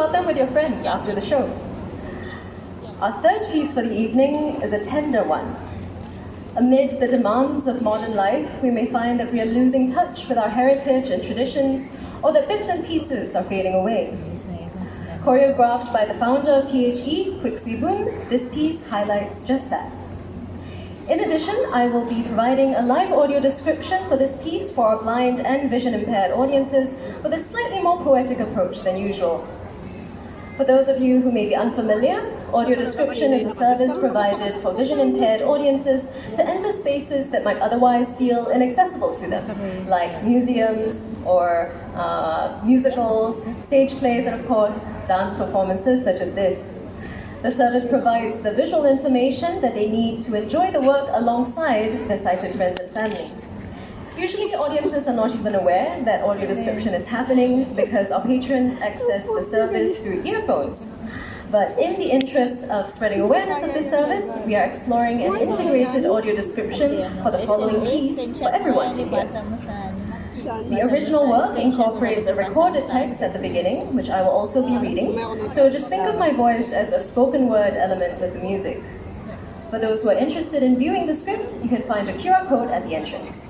about them with your friends after the show. Our third piece for the evening is a tender one. Amid the demands of modern life, we may find that we are losing touch with our heritage and traditions, or that bits and pieces are fading away. Choreographed by the founder of THE, Kwik Swee-boon, this piece highlights just that. In addition, I will be providing a live audio description for this piece for our blind and vision-impaired audiences with a slightly more poetic approach than usual. For those of you who may be unfamiliar, audio description is a service provided for vision-impaired audiences to enter spaces that might otherwise feel inaccessible to them, like museums or musicals, stage plays, and of course, dance performances such as this. The service provides the visual information that they need to enjoy the work alongside their sighted friends and family. Usually, audiences are not even aware that audio description is happening because our patrons access the service through earphones. But in the interest of spreading awareness of this service, we are exploring an integrated audio description for the following piece for everyone to hear. The original work incorporates a recorded text at the beginning, which I will also be reading, so just think of my voice as a spoken word element of the music. For those who are interested in viewing the script, you can find a QR code at the entrance.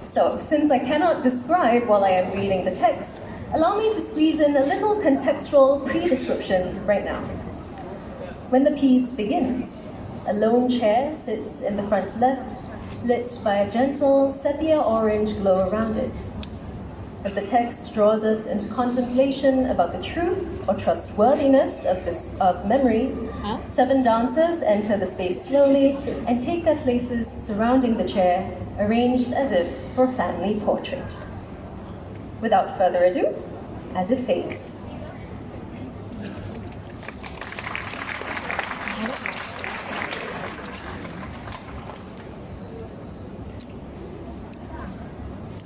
So, since I cannot describe while I am reading the text, allow me to squeeze in a little contextual pre-description right now. When the piece begins, a lone chair sits in the front left, lit by a gentle sepia orange glow around it. As the text draws us into contemplation about the truth or trustworthiness of memory, 7 dancers enter the space slowly and take their places surrounding the chair, arranged as if for a family portrait. Without further ado, as it fades.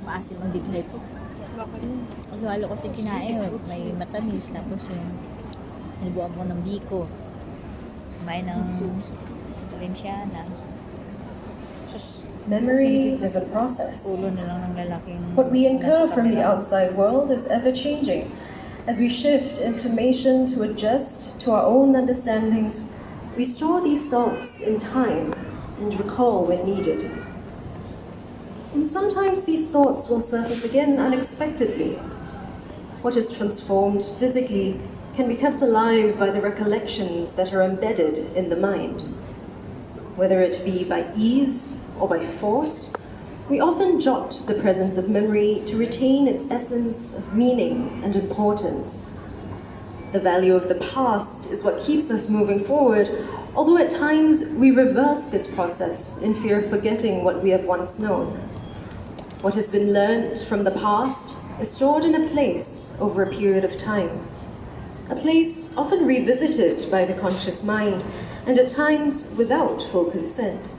Maasim ang diglit. Halo-halo kasi kinain, may matamis, tapos yung nilubuan mo ng biko. Kumain ng Valenciana. Memory is a process. Ulo na lang ng lalaking What we incur nasa from the kamera. outside world is ever-changing. As we shift information to adjust to our own understandings, we store these thoughts in time and recall when needed. And sometimes these thoughts will surface again unexpectedly. What is transformed physically can be kept alive by the recollections that are embedded in the mind. Whether it be by ease or by force, we often jot the presence of memory to retain its essence of meaning and importance. The value of the past is what keeps us moving forward, although at times we reverse this process in fear of forgetting what we have once known. What has been learned from the past is stored in a place over a period of time. A place often revisited by the conscious mind, and at times without full consent.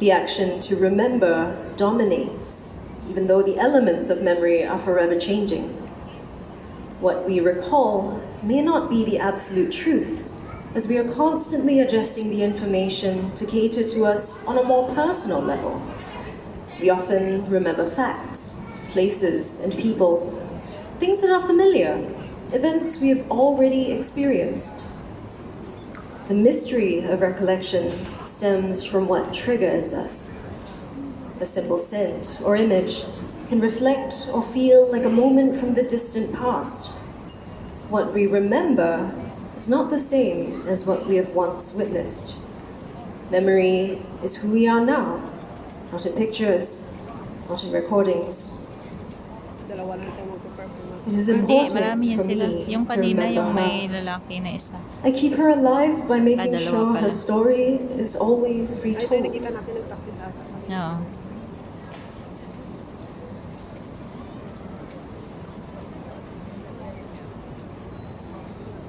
The action to remember dominates, even though the elements of memory are forever changing. What we recall may not be the absolute truth, as we are constantly adjusting the information to cater to us on a more personal level. We often remember facts, places, and people, things that are familiar, events we have already experienced. The mystery of recollection stems from what triggers us. A simple scent or image can reflect or feel like a moment from the distant past. What we remember is not the same as what we have once witnessed. Memory is who we are now, not in pictures, not in recordings. It is Hindi, important marami yan for sila. me Yung to kanina, remember yung may her. lalaki na isa. I keep her alive by making dalawa sure pala. her story is always retold. Oo.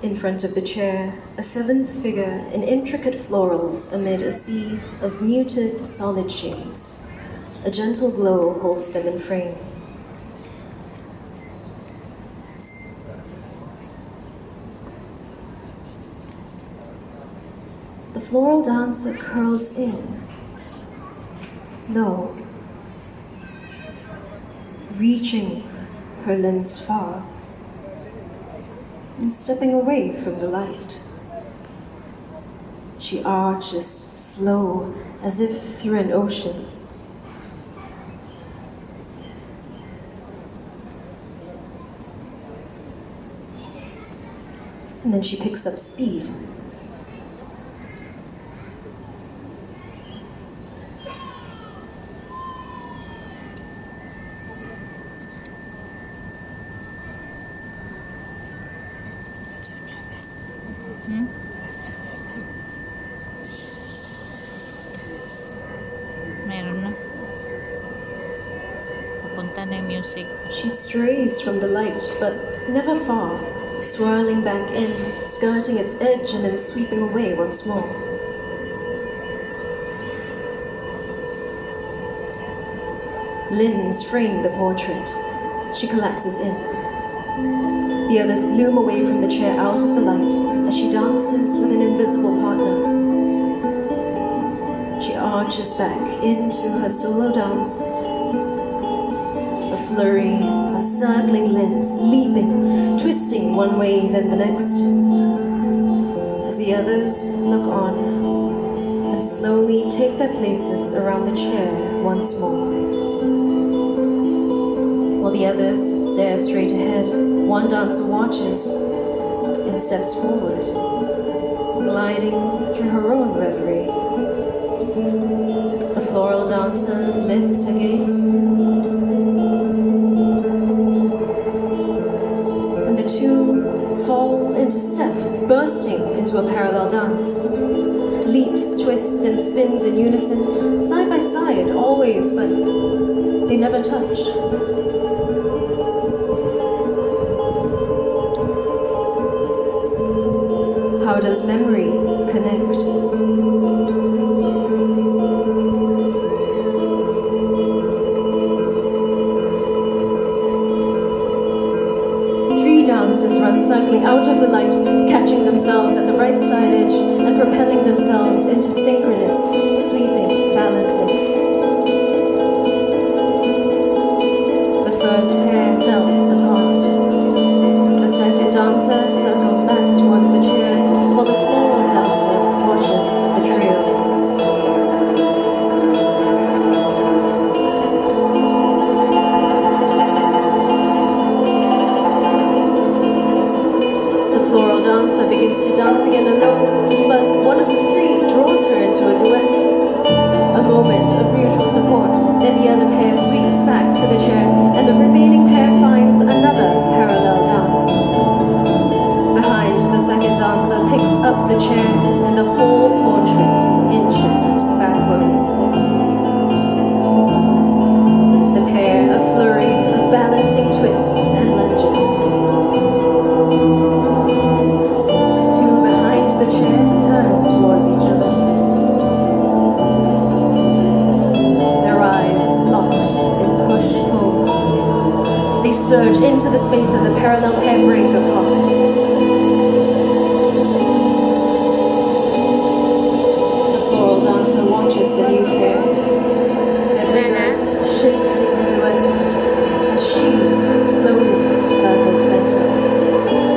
In front of the chair, a 7th figure in intricate florals amid a sea of muted, solid shades. A gentle glow holds them in frame. The floral dancer curls in, low, reaching her limbs far. and stepping away from the light. She arches slow as if through an ocean. And then she picks up speed. Hmm? Meron na. Papunta na yung music. She strays from the light, but never far, swirling back in, skirting its edge and then sweeping away once more. Limbs frame the portrait. She collapses in. The others bloom away from the chair out of the light as she dances with an invisible partner. She arches back into her solo dance. A flurry of circling limbs, leaping, twisting one way then the next, as the others look on and slowly take their places around the chair once more. While the others stare straight ahead, one dancer watches and steps forward, gliding through her own reverie. The floral dancer lifts her gaze, and the two fall into step, bursting into a parallel dance. Leaps, twists, and spins in unison, side by side, always, but they never touch. How does memory connect? Three dancers run circling out of the light, catching themselves at the right side edge and propelling themselves into synchronous, sweeping balances. The first pair melt apart. The second dancer circles back towards the chair, while the floral dancer watches the trio. The floral dancer begins to dance again alone, but one of the three draws her into a duet. A moment of mutual support, then the other pair sweeps back to the chair, and the remaining pair finds another parallel dance. Behind, the second dancer picks up the chair, and the whole portrait inches backwards. The pair, a flurry of balancing twists and lunges. Two behind the chair turn towards each other. Their eyes locked in push-pull. They surge into the space and the parallel pair break apart. Watches the new pair, their vigorous, shifting duet, as she slowly circles center.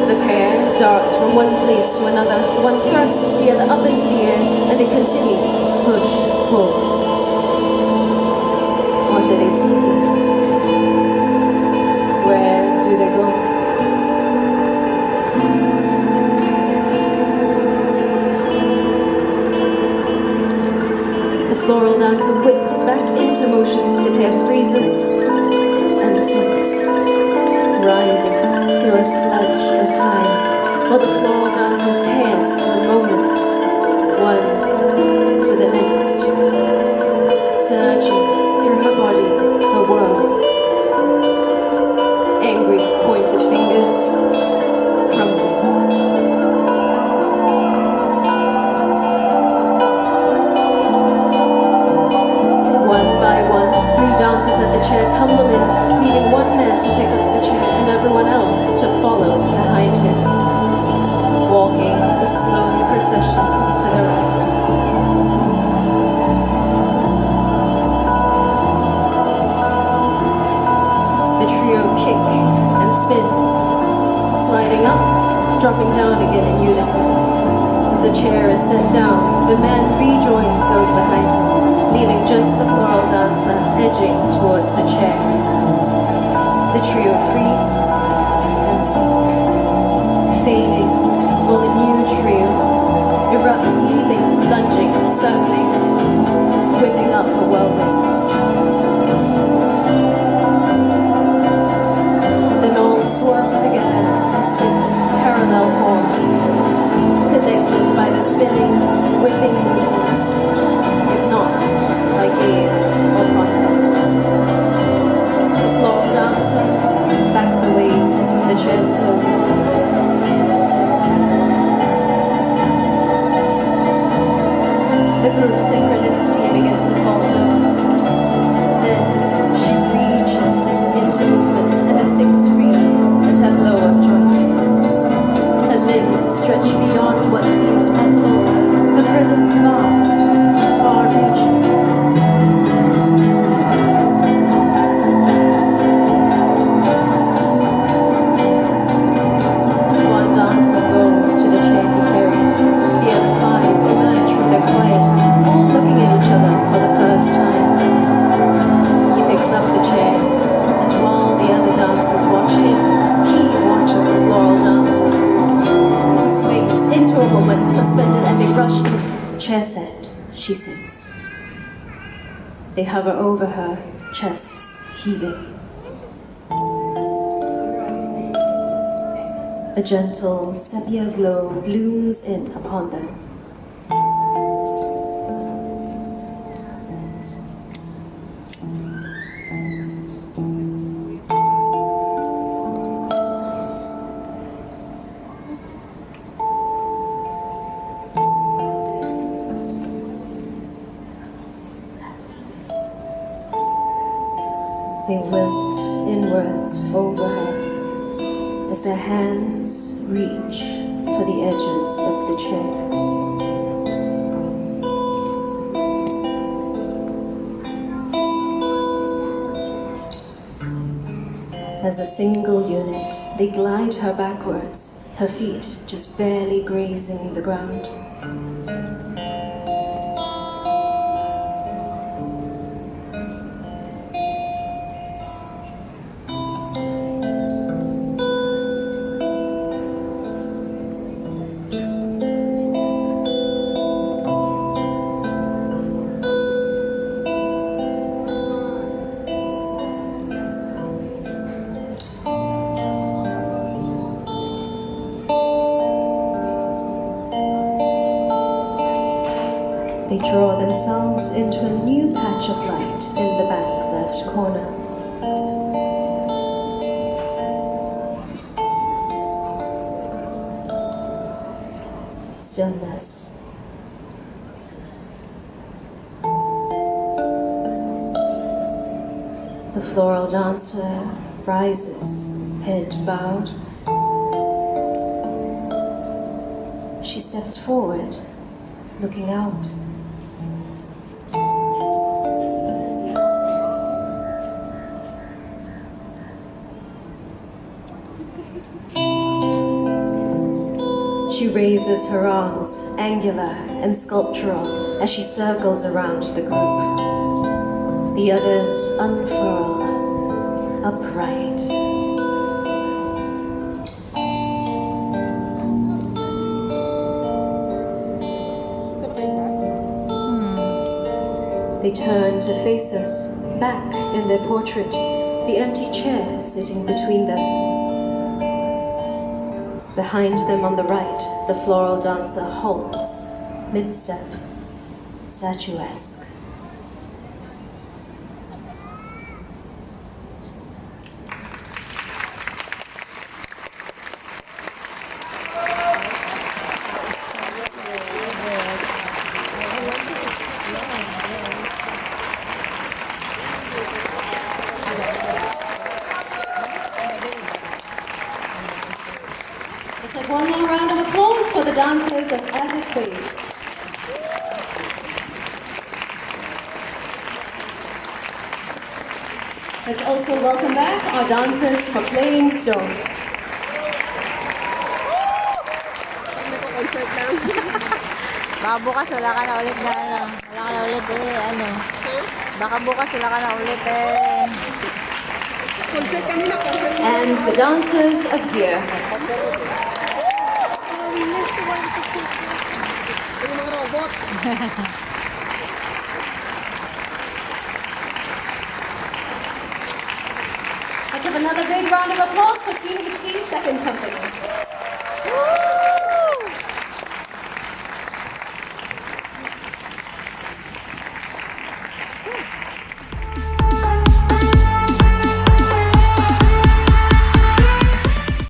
The pair darts from one place to another, one thrusts the other up into the air, and they continue, push, pull. What do they see? Where do they go? Floral dancer whips back into motion, the pair freezes and sinks, writhing through a sludge of time, while the floral dancer tears through moments, one to the next, surging through her body, her world. Angry, pointed fingers, crumbling. Dancers at the chair tumble in, leaving one man to pick up the chair and everyone else to follow behind him, walking a slow procession to the right. The trio kick and spin, sliding up dropping down again in unison. As the chair is set down, the man rejoins those behind him, leaving just the floral dancer edging towards the chair. The trio freeze and sink, fading, while the new trio erupts, leaping, lunging, circling, whipping up a whirlwind. Then all swirl together as six parallel forms, connected by the spinning, whipping movements, if not by gaze or contact. The floral dancer backs away from the chair slowly. The group's synchronicity begins to falter. Then she reaches into movement, and the six freeze, a tableau of joints. Her limbs stretch beyond what seems possible, her presence vast and far-reaching. One dancer goes to the chair he carried. The other five emerge from their quiet, all looking at each other for the first time. He picks up the chair, and while the other dancers watch him, he watches the floral dancer, who swings into a woman suspended, and they rush in. Chair set, she sits. They hover over her, chests heaving. A gentle sepia glow blooms in upon them. They wilt inwards over her as their hands reach for the edges of the chair. As a single unit, they glide her backwards, her feet just barely grazing the ground. They draw themselves into a new patch of light in the back left corner. Stillness. The floral dancer rises, head bowed. She steps forward, looking out. She raises her arms, angular and sculptural, as she circles around the group. The others unfurl, upright. They turn to face us, back in their portrait, the empty chair sitting between them. Behind them on the right, the floral dancer halts, mid-step, statuesque. Let's take one more round of applause for the dancers of As It Fades. Let's also welcome back our dancers for Playing Stone. Baka bukas wala ka na ulit na ano. Wala ka na ulit ano. Baka bukas wala ka na ulit Concert kanina, concert. And the dancers appear. We missed the one to keep. Yung mga robot. Let's have another big round of applause for Team HP Second Company.